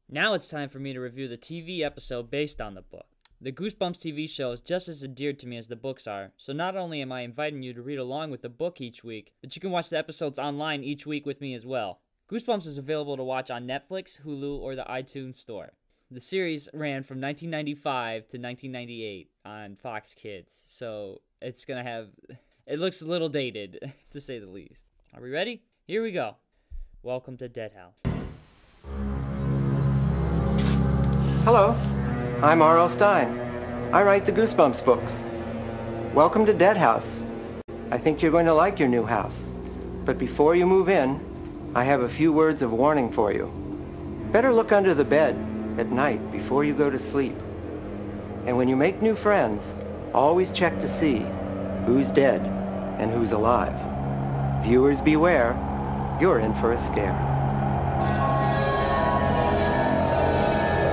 Now it's time for me to review the TV episode based on the book. The Goosebumps TV show is just as endeared to me as the books are, so not only am I inviting you to read along with the book each week, but you can watch the episodes online each week with me as well. Goosebumps is available to watch on Netflix, Hulu, or the iTunes Store. The series ran from 1995 to 1998 on Fox Kids, so it's gonna have... It looks a little dated, to say the least. Are we ready? Here we go. Welcome to Dead House. Hello, I'm R.L. Stine. I write the Goosebumps books. Welcome to Dead House. I think you're going to like your new house. But before you move in, I have a few words of warning for you. Better look under the bed at night before you go to sleep. And when you make new friends, always check to see who's dead and who's alive. Viewers beware, you're in for a scare.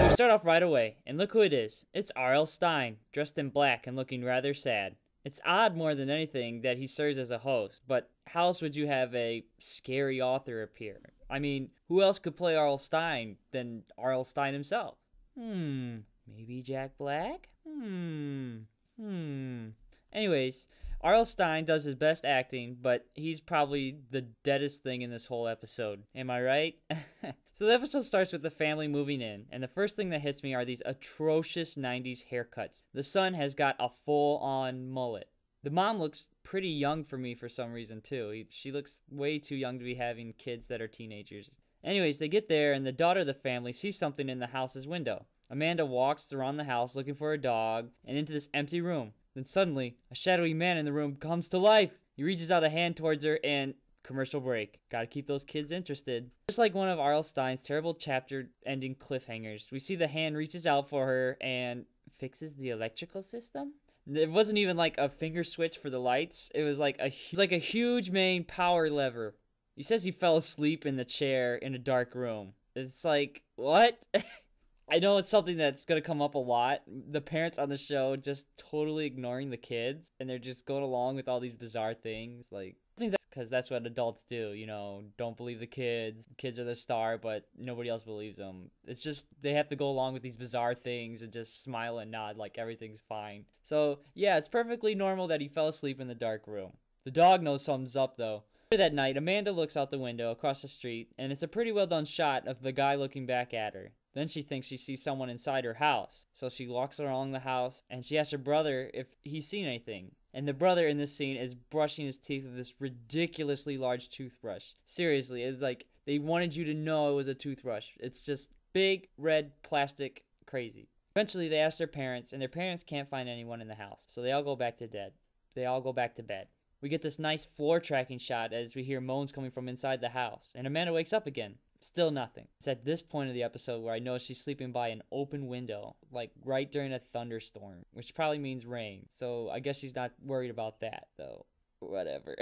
We start off right away, and look who it is. It's R.L. Stine, dressed in black and looking rather sad. It's odd more than anything that he serves as a host, but how else would you have a scary author appear? I mean, who else could play R.L. Stine than R.L. Stine himself? Maybe Jack Black? Anyways, R.L. Stine does his best acting, but he's probably the deadest thing in this whole episode. Am I right? So the episode starts with the family moving in, and the first thing that hits me are these atrocious 90s haircuts. The son has got a full-on mullet. The mom looks pretty young for me for some reason, too. She looks way too young to be having kids that are teenagers. Anyways, they get there, and the daughter of the family sees something in the house's window. Amanda walks around the house looking for a dog and into this empty room. Then suddenly, a shadowy man in the room comes to life. He reaches out a hand towards her and... Commercial break. Gotta keep those kids interested. Just like one of R.L. Stine's terrible chapter-ending cliffhangers, we see the hand reaches out for her and fixes the electrical system? It wasn't even like a finger switch for the lights. It was like a huge main power lever. He says he fell asleep in the chair in a dark room. It's like, what? I know it's something that's going to come up a lot. The parents on the show just totally ignoring the kids, and they're just going along with all these bizarre things. Like, I think that's because that's what adults do, you know, don't believe the kids. The kids are the star, but nobody else believes them. It's just they have to go along with these bizarre things and just smile and nod like everything's fine. So, yeah, it's perfectly normal that he fell asleep in the dark room. The dog knows something's up, though. Later that night, Amanda looks out the window across the street, and it's a pretty well done shot of the guy looking back at her. Then she thinks she sees someone inside her house. So she walks along the house and she asks her brother if he's seen anything. And the brother in this scene is brushing his teeth with this ridiculously large toothbrush. Seriously, it's like they wanted you to know it was a toothbrush. It's just big, red, plastic, crazy. Eventually they ask their parents, and their parents can't find anyone in the house. So they all go back to bed. We get this nice floor tracking shot as we hear moans coming from inside the house. And Amanda wakes up again. Still nothing. It's at this point of the episode where I know she's sleeping by an open window, like right during a thunderstorm, which probably means rain. So I guess she's not worried about that, though. Whatever.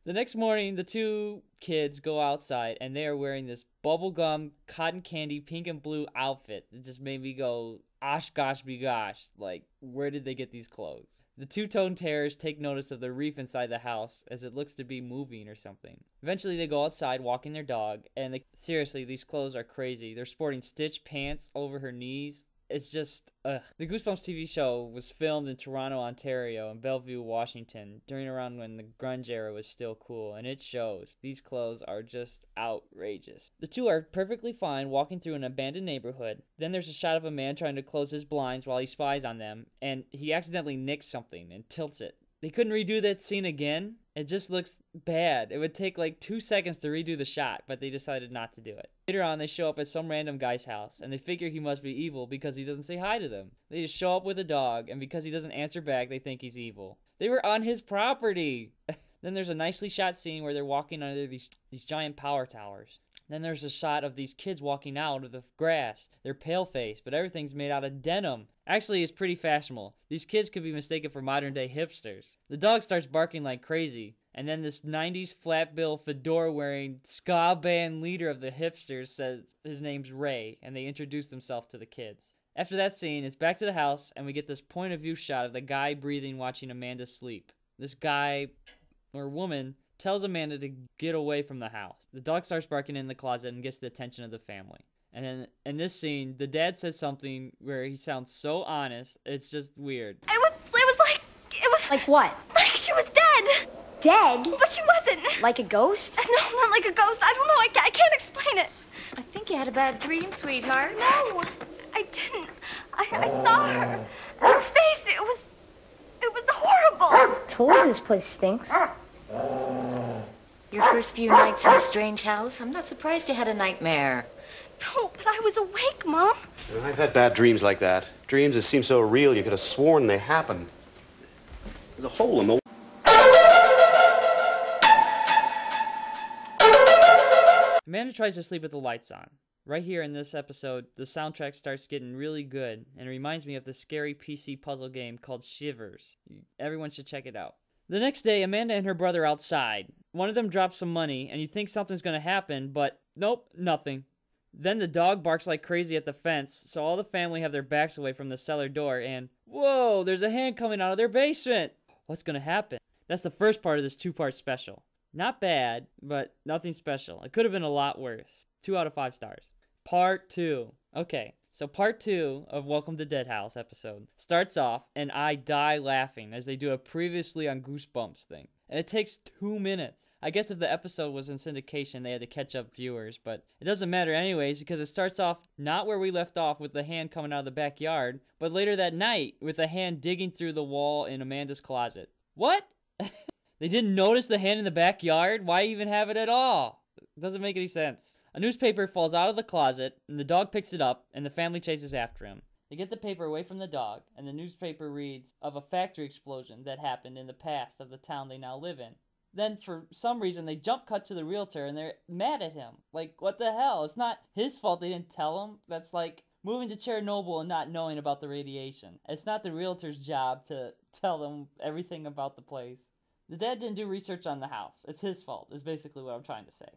The next morning, the two kids go outside, and they are wearing this bubblegum, cotton candy, pink and blue outfit. It just made me go, osh gosh be gosh. Like, where did they get these clothes? The two-tone terrors take notice of the reef inside the house as it looks to be moving or something. Eventually, they go outside walking their dog, and seriously, these clothes are crazy. They're sporting stitched pants over her knees. It's just, ugh. The Goosebumps TV show was filmed in Toronto, Ontario, and Bellevue, Washington, during around when the grunge era was still cool, and it shows. These clothes are just outrageous. The two are perfectly fine walking through an abandoned neighborhood. Then there's a shot of a man trying to close his blinds while he spies on them, and he accidentally nicks something and tilts it. They couldn't redo that scene again. It just looks bad. It would take like 2 seconds to redo the shot, but they decided not to do it. Later on, they show up at some random guy's house, and they figure he must be evil because he doesn't say hi to them. They just show up with a dog, and because he doesn't answer back, they think he's evil. They were on his property! Then there's a nicely shot scene where they're walking under these giant power towers. Then there's a shot of these kids walking out of the grass. They're pale-faced, but everything's made out of denim. Actually, it's pretty fashionable. These kids could be mistaken for modern-day hipsters. The dog starts barking like crazy, and then this 90s flat-bill fedora-wearing ska band leader of the hipsters says his name's Ray, and they introduce themselves to the kids. After that scene, it's back to the house, and we get this point-of-view shot of the guy breathing watching Amanda sleep. This guy, or woman, tells Amanda to get away from the house. The dog starts barking in the closet and gets the attention of the family. And then in this scene, the dad says something where he sounds so honest. It's just weird. It was Like what? like she was dead. Dead? But she wasn't. Like a ghost? No, not like a ghost. I don't know. I can't explain it. I think you had a bad dream, sweetheart. No, I didn't. I saw her. Her face, it was horrible. Told you this place stinks. Your first few nights in a strange house? I'm not surprised you had a nightmare. No, but I was awake, Mom. I've had bad dreams like that. Dreams that seem so real you could have sworn they happened. There's a hole in the... Amanda tries to sleep with the lights on. Right here in this episode, the soundtrack starts getting really good and reminds me of the scary PC puzzle game called Shivers. Everyone should check it out. The next day, Amanda and her brother are outside. One of them drops some money, and you think something's going to happen, but nope, nothing. Then the dog barks like crazy at the fence, so all the family have their backs away from the cellar door, and whoa, there's a hand coming out of their basement. What's going to happen? That's the first part of this two-part special. Not bad, but nothing special. It could have been a lot worse. 2 out of 5 stars. Part 2. Okay, so part 2 of Welcome to Dead House episode starts off, and I die laughing as they do a previously on Goosebumps thing. And it takes 2 minutes. I guess if the episode was in syndication, they had to catch up viewers, but it doesn't matter anyways because it starts off not where we left off with the hand coming out of the backyard, but later that night with a hand digging through the wall in Amanda's closet. What? They didn't notice the hand in the backyard? Why even have it at all? It doesn't make any sense. A newspaper falls out of the closet, and the dog picks it up, and the family chases after him. They get the paper away from the dog, and the newspaper reads of a factory explosion that happened in the past of the town they now live in. Then, for some reason, they jump cut to the realtor, and they're mad at him. Like, what the hell? It's not his fault they didn't tell him. That's like moving to Chernobyl and not knowing about the radiation. It's not the realtor's job to tell them everything about the place. The dad didn't do research on the house. It's his fault, is basically what I'm trying to say.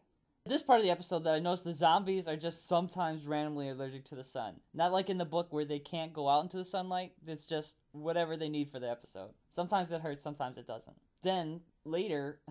This part of the episode that I noticed the zombies are just sometimes randomly allergic to the sun. Not like in the book where they can't go out into the sunlight. It's just whatever they need for the episode. Sometimes it hurts, sometimes it doesn't. Then, later,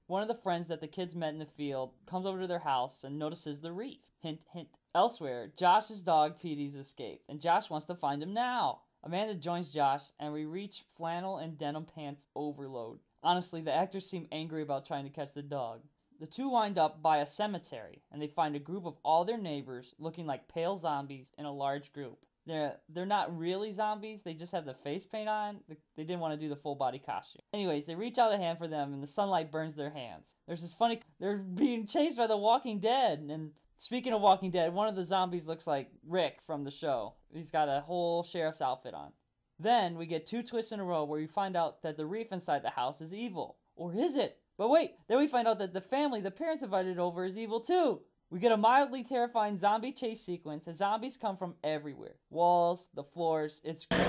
one of the friends that the kids met in the field comes over to their house and notices the reef. Hint, hint. Elsewhere, Josh's dog Petey's escaped, and Josh wants to find him now. Amanda joins Josh, and we reach flannel and denim pants overload. Honestly, the actors seem angry about trying to catch the dog. The two wind up by a cemetery, and they find a group of all their neighbors looking like pale zombies in a large group. They're not really zombies, they just have the face paint on. They didn't want to do the full body costume. Anyways, they reach out a hand for them, and the sunlight burns their hands. There's this funny... They're being chased by the Walking Dead, and speaking of Walking Dead, one of the zombies looks like Rick from the show. He's got a whole sheriff's outfit on. Then we get 2 twists in a row where we find out that the reef inside the house is evil. Or is it? But wait, then we find out that the family the parents invited over is evil too. We get a mildly terrifying zombie chase sequence as zombies come from everywhere. Walls, the floors, it's great.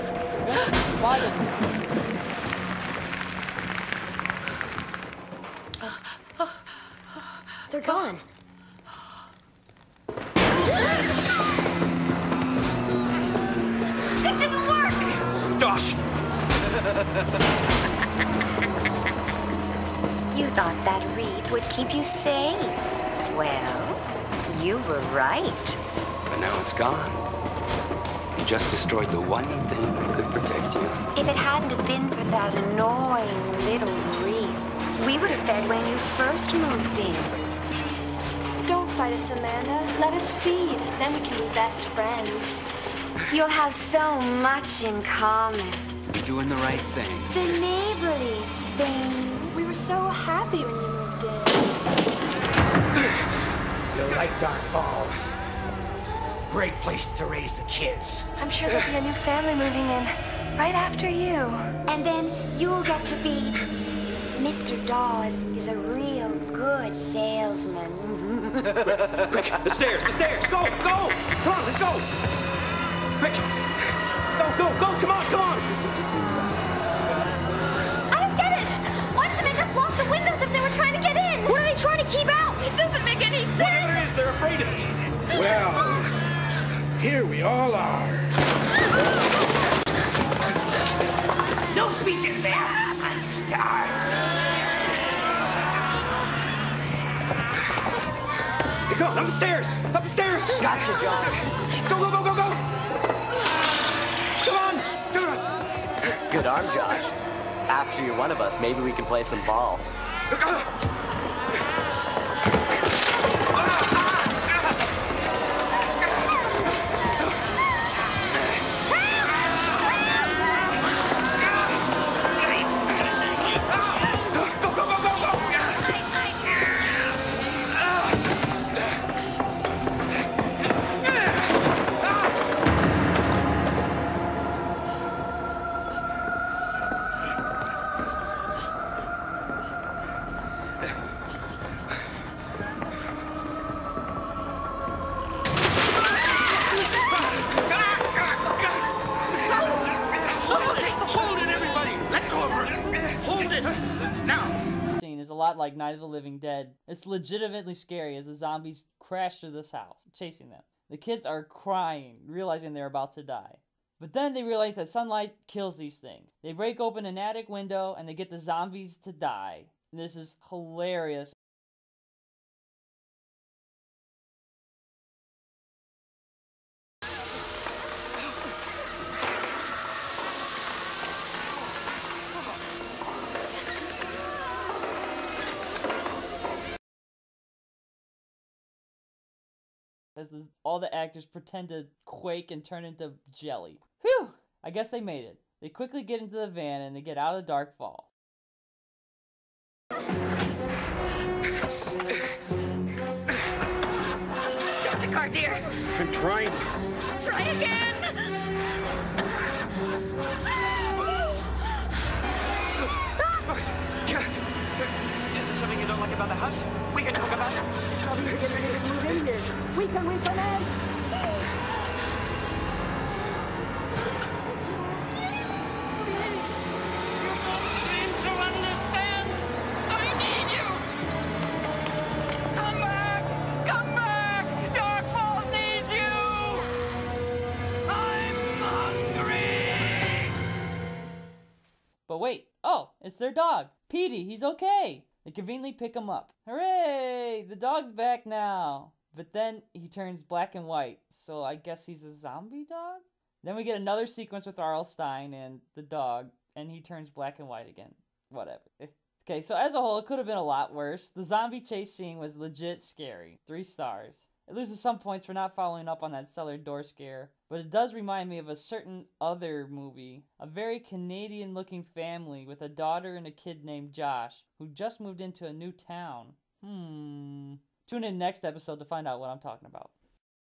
They're gone. It didn't work. Josh! You thought that wreath would keep you safe. Well, you were right. But now it's gone. You just destroyed the one thing that could protect you. If it hadn't have been for that annoying little wreath, we would have fed when you first moved in. Don't fight us, Amanda. Let us feed. Then we can be best friends. You'll have so much in common. You're doing the right thing. The neighborly thing. We were so happy when you moved in. You like Dark Falls. Great place to raise the kids. I'm sure there'll be a new family moving in right after you. And then you'll get to feed. Mr. Dawes is a real good salesman. Quick, the stairs, go, go! Come on, let's go! Quick! Go, come on! I don't get it! Why did they make us lock the windows if they were trying to get in? What are they trying to keep out? It doesn't make any sense! Whatever it is, they're afraid of it! Well, here we all are. No speeches, man! I'm starved. Come on, up the stairs! Up the stairs! Gotcha, John. Go, go, go, go, go! Come on! Come on! Good arm, Josh. After you're one of us, maybe we can play some ball. Like Night of the Living Dead. It's legitimately scary as the zombies crash through this house, chasing them. The kids are crying, realizing they're about to die. But then they realize that sunlight kills these things. They break open an attic window and they get the zombies to die. This is hilarious. As all the actors pretend to quake and turn into jelly. Whew! I guess they made it. They quickly get into the van and they get out of the dark fall. Start the car, dear. I'm trying. Try again. Is there something you don't like about the house? We can talk about it. Probably getting ready to move in here. We can refinance. Please. You don't seem to understand. I need you. Come back. Come back. Dark Falls needs you. I'm hungry. But wait, oh, it's their dog. Petey, he's okay. They conveniently pick him up. Hooray! The dog's back now. But then he turns black and white, so I guess he's a zombie dog? Then we get another sequence with R.L. Stine and the dog, and he turns black and white again. Whatever. Okay, so as a whole, it could have been a lot worse. The zombie chase scene was legit scary. 3 stars. It loses some points for not following up on that cellar door scare, but it does remind me of a certain other movie. A very Canadian-looking family with a daughter and a kid named Josh, who just moved into a new town. Tune in next episode to find out what I'm talking about.